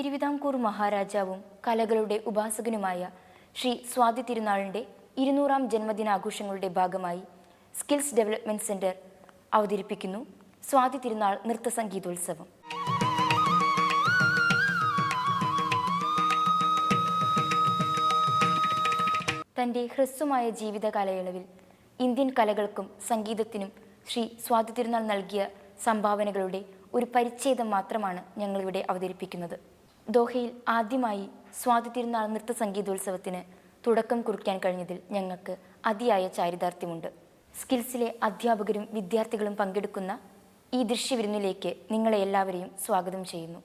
തിരുവിതാംകൂർ മഹാരാജാവും കലകളുടെ ഉപാസകനുമായ ശ്രീ സ്വാതി തിരുനാളിൻ്റെ 200ാം ജന്മദിനാഘോഷങ്ങളുടെ ഭാഗമായി സ്കിൽസ് ഡെവലപ്മെന്റ് സെന്റർ അവതരിപ്പിക്കുന്നു സ്വാതി തിരുനാൾ നൃത്തസംഗീതോത്സവം. തൻ്റെ ഹ്രസ്വമായ ജീവിത കാലയളവിൽ ഇന്ത്യൻ കലകൾക്കും സംഗീതത്തിനും ശ്രീ സ്വാതി തിരുനാൾ നൽകിയ സംഭാവനകളുടെ ഒരു പരിച്ഛേദം മാത്രമാണ് ഞങ്ങളിവിടെ അവതരിപ്പിക്കുന്നത്. ദോഹയിൽ ആദ്യമായി സ്വാതി തിരുനാൾ നൃത്തസംഗീതോത്സവത്തിന് തുടക്കം കുറിക്കാൻ കഴിഞ്ഞതിൽ ഞങ്ങൾക്ക് അതിയായ ചാരിതാർത്ഥ്യമുണ്ട്. സ്കിൽസിലെ അധ്യാപകരും വിദ്യാർത്ഥികളും പങ്കെടുക്കുന്ന ഈ ദൃശ്യവിരുന്നിലേക്ക് നിങ്ങളെ എല്ലാവരെയും സ്വാഗതം ചെയ്യുന്നു.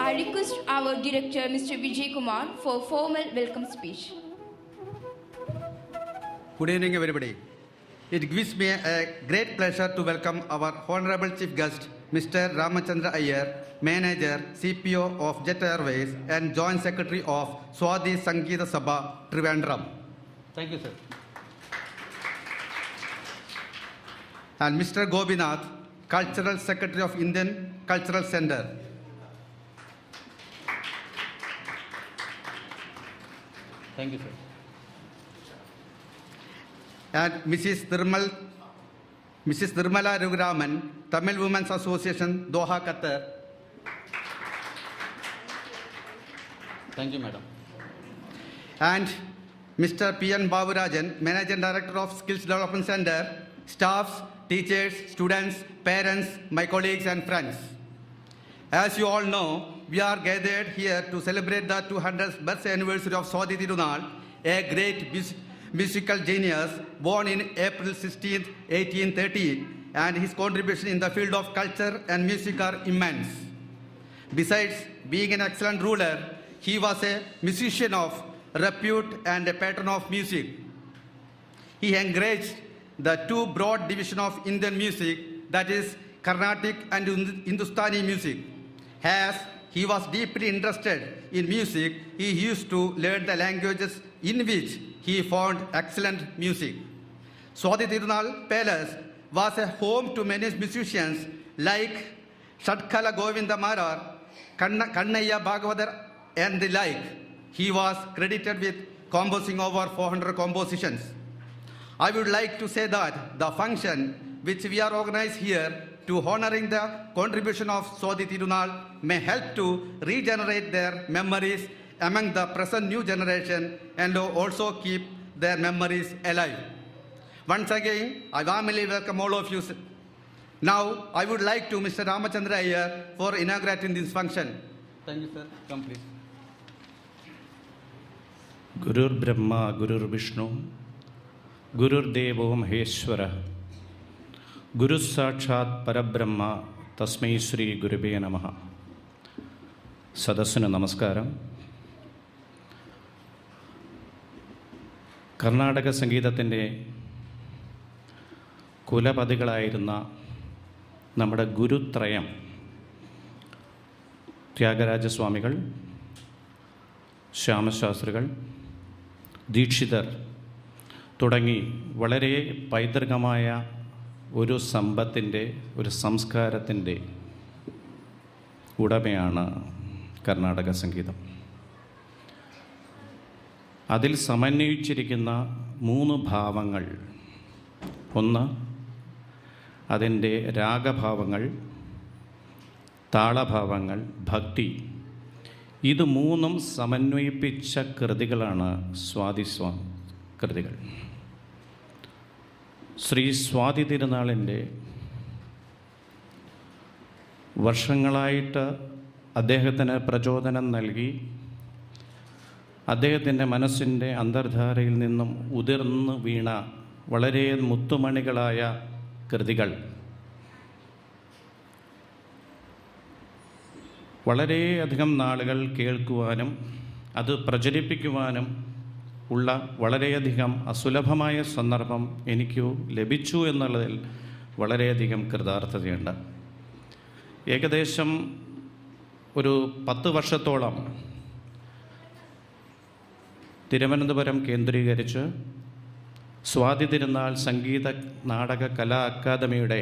I request our director, Mr. Vijay Kumar, for formal welcome speech. Good evening, everybody. It gives me a great pleasure to welcome our Honorable Chief Guest, Mr. Ramachandra Iyer, Manager, CPO of Jet Airways and Joint Secretary of Swati Sangeeta Sabha, Trivandrum. Thank you, sir. And Mr. Gobinath, Cultural Secretary of Indian Cultural Center. Thank you, sir. And Mrs. Nirmala Raguraman, Tamil Women's Association, Doha, Qatar. Thank you, madam. And Mr. P.N. Baburajan, Managing Director of Skills Development Center, staffs, teachers, students, parents, my colleagues and friends. As you all know, we are gathered here to celebrate the 200th birthday anniversary of Swati Tirunal, a great musical genius born in April 16, 1813, and his contribution in the field of culture and music are immense. Besides being an excellent ruler, he was a musician of repute and a patron of music. He encouraged the two broad divisions of Indian music, that is Carnatic and Hindustani music. As he was deeply interested in music, he used to learn the languages in which he found excellent music. Swati Tirunal Palace was a home to many musicians like Shatkala Govinda Marar, Kannaya Bhagavathar and the like. He was credited with composing over 400 compositions. I would like to say that the function which we are organized here to honoring the contribution of Swati Tirunal may help to regenerate their memories among the present new generation and also keep their memories alive. Once again, I warmly welcome all of you. Now, I would like to Mr. Ramachandra Iyer for inaugurating this function. Thank you, sir. Come, please. Gurur Brahma, Gurur Vishnu, Gurur Devo Maheshwara, Guru Sakshat Parabrahma, Tasmai Shri Gurube Namaha. സദസ്സിന് നമസ്കാരം. കർണാടക സംഗീതത്തിൻ്റെ കുലപതികളായിരുന്ന നമ്മുടെ ഗുരുത്രയം ത്യാഗരാജസ്വാമികൾ, ശ്യാമശാസ്ത്രികൾ, ദീക്ഷിതർ തുടങ്ങി വളരെ പൈതൃകമായ ഒരു സമ്പത്തിൻ്റെ, ഒരു സംസ്കാരത്തിൻ്റെ ഉടമയാണ് കർണാടക സംഗീതം. അതിൽ സമന്വയിച്ചിരിക്കുന്ന 3 ഭാവങ്ങൾ. ഒന്ന്, അതിൻ്റെ രാഗഭാവങ്ങൾ, താളഭാവങ്ങൾ, ഭക്തി. ഇത് 3ഉം സമന്വയിപ്പിച്ച കൃതികളാണ് സ്വാതി കൃതികൾ. ശ്രീ സ്വാതി തിരുനാളിൻ്റെ വർഷങ്ങളായിട്ട് അദ്ദേഹത്തിന് പ്രചോദനം നൽകി അദ്ദേഹത്തിൻ്റെ മനസ്സിൻ്റെ അന്തർധാരയിൽ നിന്നും ഉതിർന്നു വീണ വളരെ മുത്തുമണികളായ കൃതികൾ വളരെയധികം നാളുകൾ കേൾക്കുവാനും അത് പ്രചരിപ്പിക്കുവാനും ഉള്ള വളരെയധികം അസുലഭമായ സന്ദർഭം എനിക്ക് ലഭിച്ചു എന്നുള്ളതിൽ വളരെയധികം കൃതാർത്ഥതയുണ്ട്. ഏകദേശം ഒരു 10 വർഷത്തോളം തിരുവനന്തപുരം കേന്ദ്രീകരിച്ച് സ്വാതി തിരുനാൾ സംഗീത നാടക കലാ അക്കാദമിയുടെ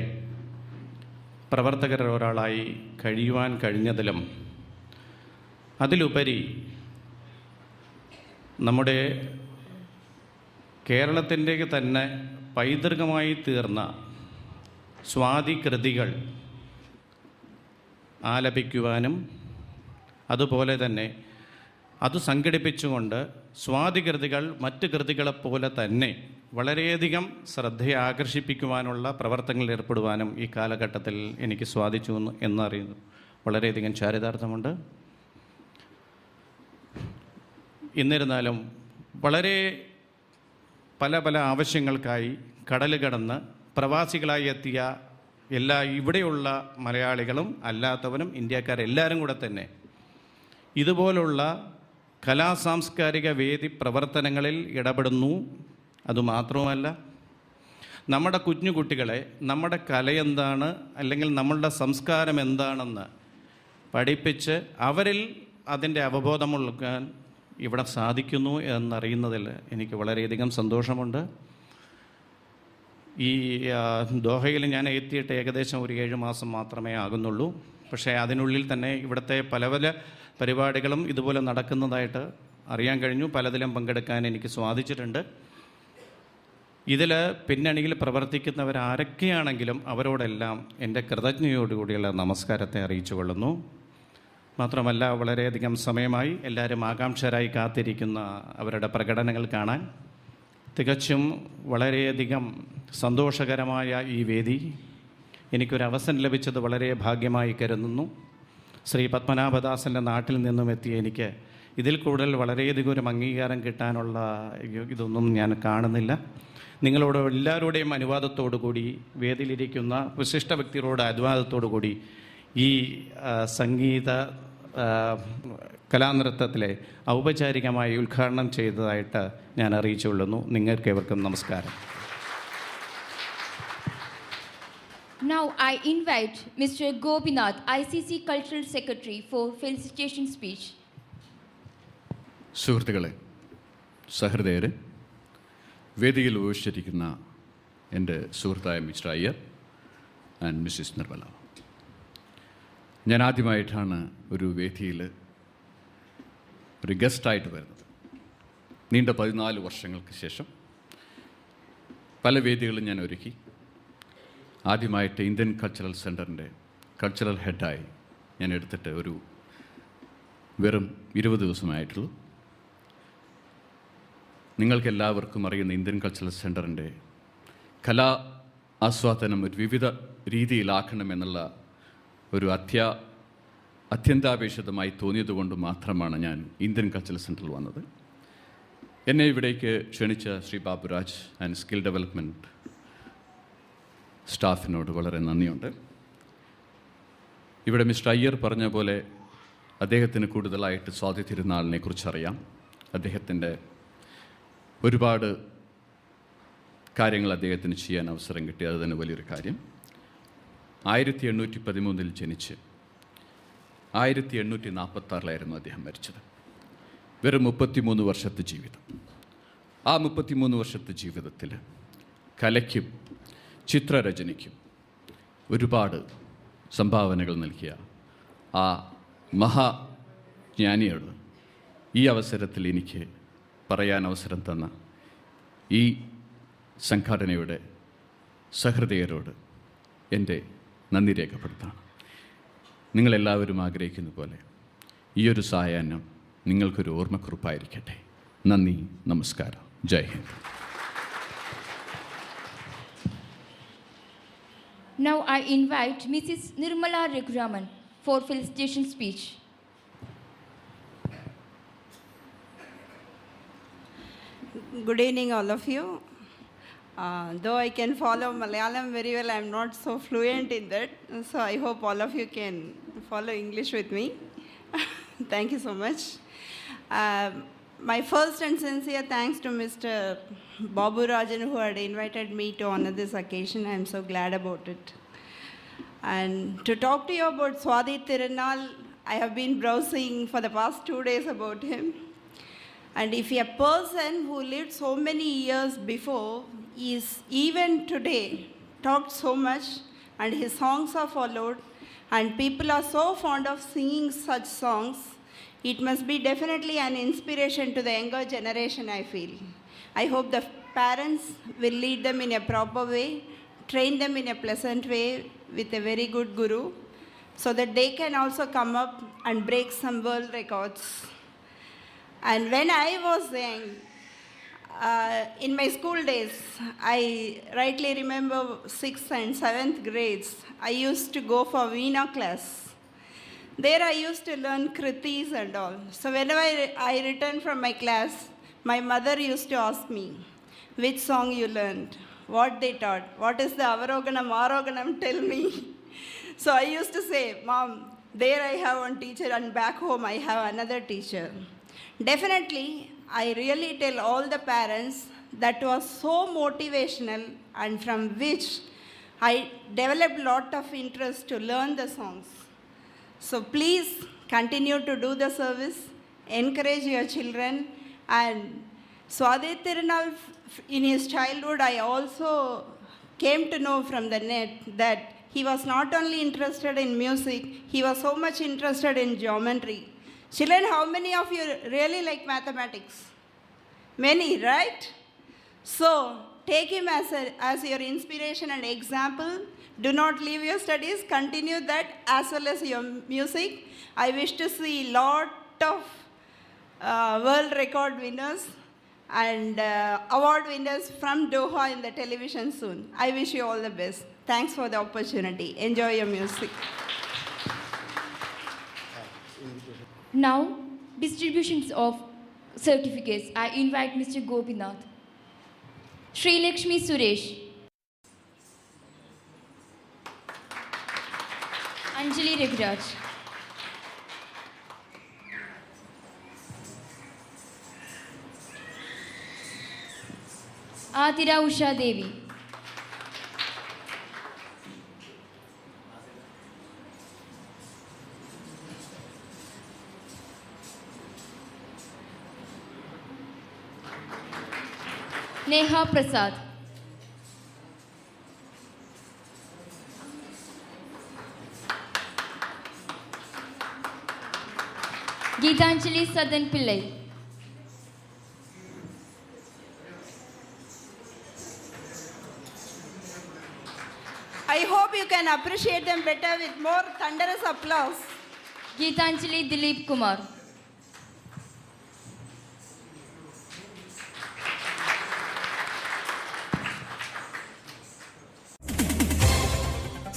പ്രവർത്തകരിൽ ഒരാളായി കഴിയുവാൻ കഴിഞ്ഞതിലും അതിലുപരി നമ്മുടെ കേരളത്തിൻ്റെ തന്നെ പൈതൃകമായി തീർന്ന സ്വാതി കൃതികൾ ആലപിക്കുവാനും അതുപോലെ തന്നെ അത് സംഘടിപ്പിച്ചുകൊണ്ട് സ്വാതി കൃതികൾ മറ്റ് കൃതികളെപ്പോലെ തന്നെ വളരെയധികം ശ്രദ്ധയെ ആകർഷിപ്പിക്കുവാനുള്ള പ്രവർത്തനങ്ങളിൽ ഏർപ്പെടുവാനും ഈ കാലഘട്ടത്തിൽ എനിക്ക് സാധിച്ചു എന്നറിയുന്നു. വളരെയധികം ചാരിതാർത്ഥമുണ്ട്. എന്നിരുന്നാലും വളരെ പല ആവശ്യങ്ങൾക്കായി കടൽ കടന്ന് പ്രവാസികളായി എത്തിയ ഇവിടെയുള്ള മലയാളികളും അല്ലാത്തവരും ഇന്ത്യക്കാരെല്ലാവരും കൂടെ തന്നെ ഇതുപോലുള്ള കലാസാംസ്കാരിക വേദി പ്രവർത്തനങ്ങളിൽ ഇടപെടുന്നു. അതുമാത്രവുമല്ല, നമ്മുടെ കുഞ്ഞുകുട്ടികളെ നമ്മുടെ കലയെന്താണ് അല്ലെങ്കിൽ നമ്മളുടെ സംസ്കാരം എന്താണെന്ന് പഠിപ്പിച്ച് അവരിൽ അതിൻ്റെ അവബോധമുൾക്കാൻ ഇവിടെ സാധിക്കുന്നു എന്നറിയുന്നതിൽ എനിക്ക് വളരെയധികം സന്തോഷമുണ്ട്. ഈ ദോഹയിൽ ഞാൻ എത്തിയിട്ട് ഏകദേശം ഒരു 7 മാസം മാത്രമേ ആകുന്നുള്ളൂ. പക്ഷേ അതിനുള്ളിൽ തന്നെ ഇവിടുത്തെ പല പരിപാടികളും ഇതുപോലെ നടക്കുന്നതായിട്ട് അറിയാൻ കഴിഞ്ഞു. പലതിലും പങ്കെടുക്കാൻ എനിക്ക് സാധിച്ചിട്ടുണ്ട്. ഇതിൽ പിന്നണിയിൽ പ്രവർത്തിക്കുന്നവരാരൊക്കെയാണെങ്കിലും അവരോടെല്ലാം എൻ്റെ കൃതജ്ഞതയോടുകൂടിയുള്ള നമസ്കാരത്തെ അറിയിച്ചു കൊള്ളുന്നു. മാത്രമല്ല, വളരെയധികം സമയമായി എല്ലാവരും ആകാംക്ഷരായി കാത്തിരിക്കുന്ന അവരുടെ പ്രകടനങ്ങൾ കാണാൻ തികച്ചും വളരെയധികം സന്തോഷകരമായ ഈ വേദി എനിക്കൊരവസരം ലഭിച്ചത് വളരെ ഭാഗ്യമായി കരുതുന്നു. ശ്രീ പത്മനാഭദാസൻ്റെ നാട്ടിൽ നിന്നും എത്തിയ എനിക്ക് ഇതിൽ കൂടുതൽ വളരെയധികം ഒരു അംഗീകാരം കിട്ടാനുള്ള ഇതൊന്നും ഞാൻ കാണുന്നില്ല. നിങ്ങളോട് എല്ലാവരുടെയും അനുവാദത്തോടു കൂടി, വേദിയിലിരിക്കുന്ന വിശിഷ്ട വ്യക്തികളുടെ അനുവാദത്തോടു കൂടി ഈ സംഗീത കലാനൃത്തത്തിലെ ഔപചാരികമായി ഉദ്ഘാടനം ചെയ്തതായിട്ട് ഞാൻ അറിയിച്ചുകൊള്ളുന്നു. നിങ്ങൾക്കേവർക്കും നമസ്കാരം. Now I invite Mr. Gopinath, ICC Cultural Secretary, for felicitation speech. സുഹൃത്തുക്കളെ, സഹൃദയരെ, വേദിയിൽ ഉപവിച്ചിരിക്കുന്ന എൻ്റെ സുഹൃത്തായ mister Iyer and Mrs Nirmala, ഞാൻ ആദ്യമായിട്ടാണ് ഒരു വേദിയിൽ ഒരു ഗസ്റ്റായിട്ട് വരുന്നത്. നീണ്ട 14 വർഷങ്ങൾക്ക് ശേഷം പല വേദികളും ഞാൻ ഒരുക്കി. ആദ്യമായിട്ട് ഇന്ത്യൻ കൾച്ചറൽ സെൻറ്ററിൻ്റെ കൾച്ചറൽ ഹെഡായി ഞാൻ എടുത്തിട്ട് വെറും 20 ദിവസമായിട്ടുള്ളൂ. നിങ്ങൾക്കെല്ലാവർക്കും അറിയുന്ന ഇന്ത്യൻ കൾച്ചറൽ സെൻറ്ററിൻ്റെ കലാ ആസ്വാദനം ഒരു വിവിധ രീതിയിലാക്കണമെന്നുള്ള ഒരു അത്യന്താപേക്ഷിതമായി തോന്നിയതുകൊണ്ട് മാത്രമാണ് ഞാൻ ഇന്ത്യൻ കൾച്ചറൽ സെൻറ്ററിൽ വന്നത്. എന്നെ ഇവിടേക്ക് ക്ഷണിച്ച Shri Baburaj and skill development സ്റ്റാഫിനോട് വളരെ നന്ദിയുണ്ട്. ഇവിടെ മിസ്റ്റർ അയ്യർ പറഞ്ഞ പോലെ അദ്ദേഹത്തിന് കൂടുതലായിട്ട് സ്വാതി തിരുനാളിനെ കുറിച്ചറിയാം. അദ്ദേഹത്തിൻ്റെ ഒരുപാട് കാര്യങ്ങൾ അദ്ദേഹത്തിന് ചെയ്യാൻ അവസരം കിട്ടി. അത് തന്നെ വലിയൊരു കാര്യം. 1813 ജനിച്ച് 1846 അദ്ദേഹം മരിച്ചത്. വെറും 33 വർഷത്തെ ജീവിതം. ആ 33 വർഷത്തെ ജീവിതത്തിൽ കലയ്ക്കും ചിത്രരചനയ്ക്കും ഒരുപാട് സംഭാവനകൾ നൽകിയ ആ മഹാജ്ഞാനിയോട് ഈ അവസരത്തിൽ എനിക്ക് പറയാൻ അവസരം തന്ന ഈ സംഘടനയുടെ സഹൃദയരോട് എൻ്റെ നന്ദി രേഖപ്പെടുത്താണ്. നിങ്ങളെല്ലാവരും ആഗ്രഹിക്കുന്ന പോലെ ഈയൊരു സായാഹ്നം നിങ്ങൾക്കൊരു ഓർമ്മക്കുറിപ്പായിരിക്കട്ടെ. നന്ദി, നമസ്കാരം, ജയ് Hind. Now I invite Mrs. Nirmala Raghuraman for felicitation speech. Good evening, all of you. Though I can follow Malayalam very well, I'm not so fluent in that. So I hope all of you can follow English with me. Thank you so much. My first and sincere thanks to Mr. Babu Rajan, who had invited me to honor this occasion. I'm so glad about it. And to talk to you about Swati Tirunal, I have been browsing for the past 2 days about him. And if a person who lived so many years before is even today talked so much and his songs are followed and people are so fond of singing such songs, it must be definitely an inspiration to the younger generation, I feel. I hope the parents will lead them in a proper way, train them in a pleasant way with a very good guru, so that they can also come up and break some world records. And when I was young, in my school days, I rightly remember 6th and 7th grades, I used to go for Veena class. There I used to learn kritis and all. So whenever I returned from my class, my mother used to ask me, which song you learned, what they taught, what is the avaroganam, aroganam, tell me. So I used to say, Mom, there I have one teacher and back home I have another teacher. Definitely, I really tell all the parents that was so motivational and from which I developed a lot of interest to learn the songs. So please continue to do the service, encourage your children. And Swadhi Tirunal, in his childhood, I also came to know from the net that he was not only interested in music, he was so much interested in geometry. Children, how many of you really like mathematics? Many, right? So take him as your inspiration and example. Do not leave your studies. Continue that as well as your music. I wish to see lot of world record winners and award winners from Doha in the television soon. I wish you all the best. Thanks for the opportunity. Enjoy your music. Now, distributions of certificates. I invite Mr. Gopinath. Sri Lakshmi Suresh. Anjali Raviraj. Atira Usha Devi. Neha Prasad. Geetanjali Sadan Pillai. I hope you can appreciate them better with more thunderous applause. Geetanjali Dilip Kumar.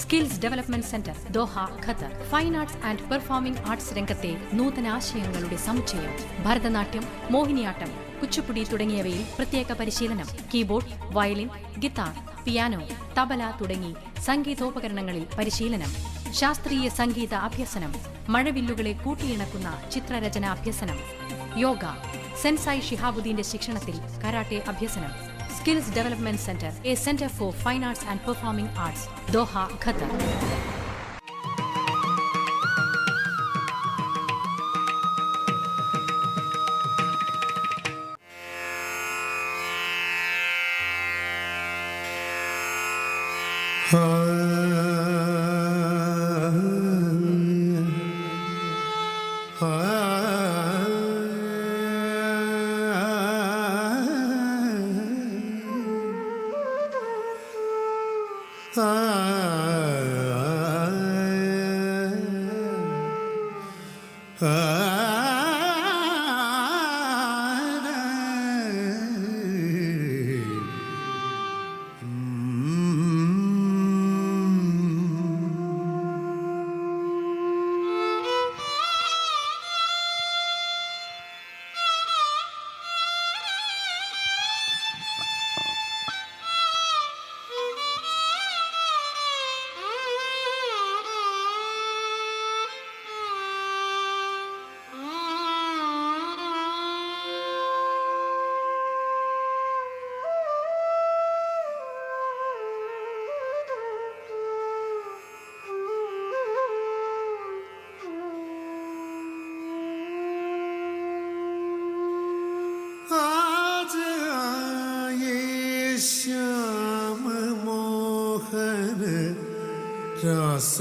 Skills development centre Doha Qatar. Fine arts and performing arts രംഗത്തെ നൂതനാശയങ്ങളുടെ സമുച്ചയം. ഭരതനാട്യം, മോഹിനിയാട്ടം, കുച്ചിപ്പുടി തുടങ്ങിയവയിൽ പ്രത്യേക പരിശീലനം. Keyboard, violin, guitar, piano, tabla തുടങ്ങി സംഗീതോപകരണങ്ങളിൽ പരിശീലനം. ശാസ്ത്രീയ സംഗീത അഭ്യസനം. മഴവില്ലുകളെ കൂട്ടിയിണക്കുന്ന ചിത്രരചന അഭ്യസനം. യോഗ. സെൻസായി ഷിഹാബുദ്ദീന്റെ ശിക്ഷണത്തിൽ കരാട്ടെ അഭ്യസനം. Skills Development Center, a center for fine arts and performing arts, Doha, Qatar.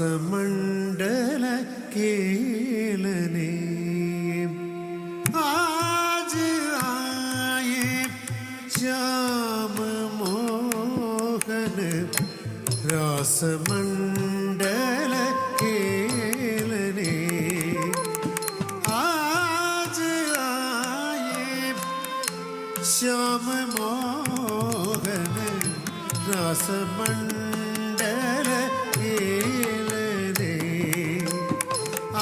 രാസമണ്ഡല കേളനേ आज आए श्याम मोहन रासमंडल केलने आज आए श्याम मोहन रासमंडल केलने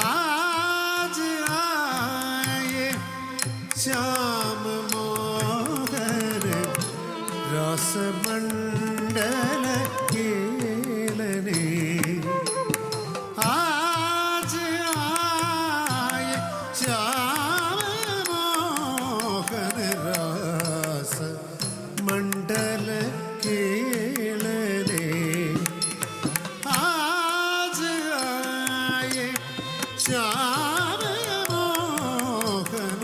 आज आए श्याम मोहन रसमंडल केलने आज आए श्याम मोहन रसमंडल केलने आज आए श्याम मोहन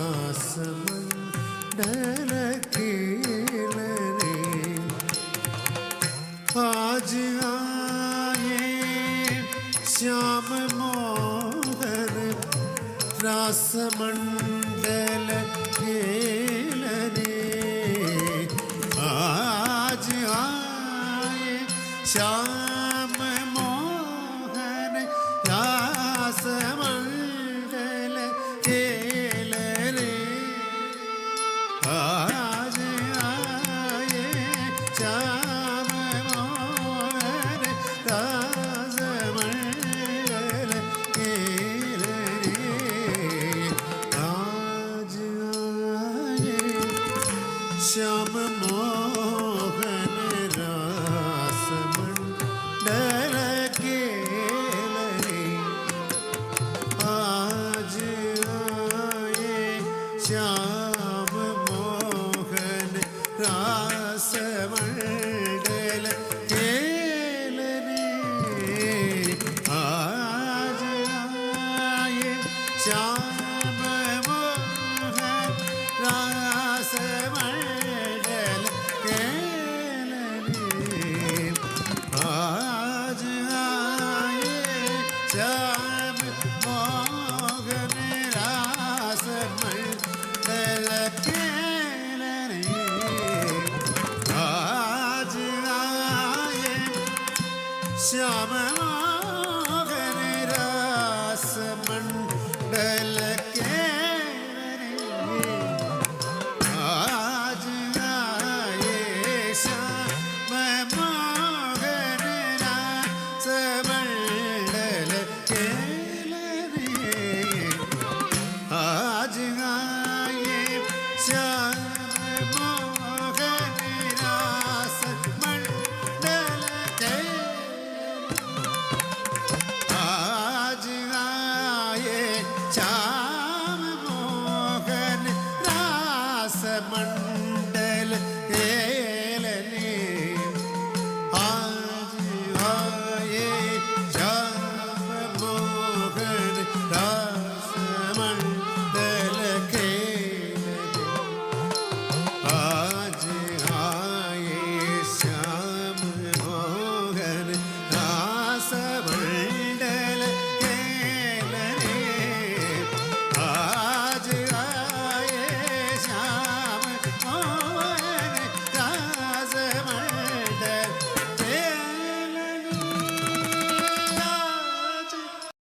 रासमंडल केलने आज आए श्याम मोहन रासमंडल केलने आज आए श्याम मोहन रासमंडल केलने आज आए श्याम मोहन रासमंडल केलने आज आए श्याम मोहन रासमंडल केलने आज आए श्याम मोहन रासमंडल केलने आज आए श्याम मोहन रासमंडल केलने आज आए श्याम मोहन रासमंडल केलने आज आए श्याम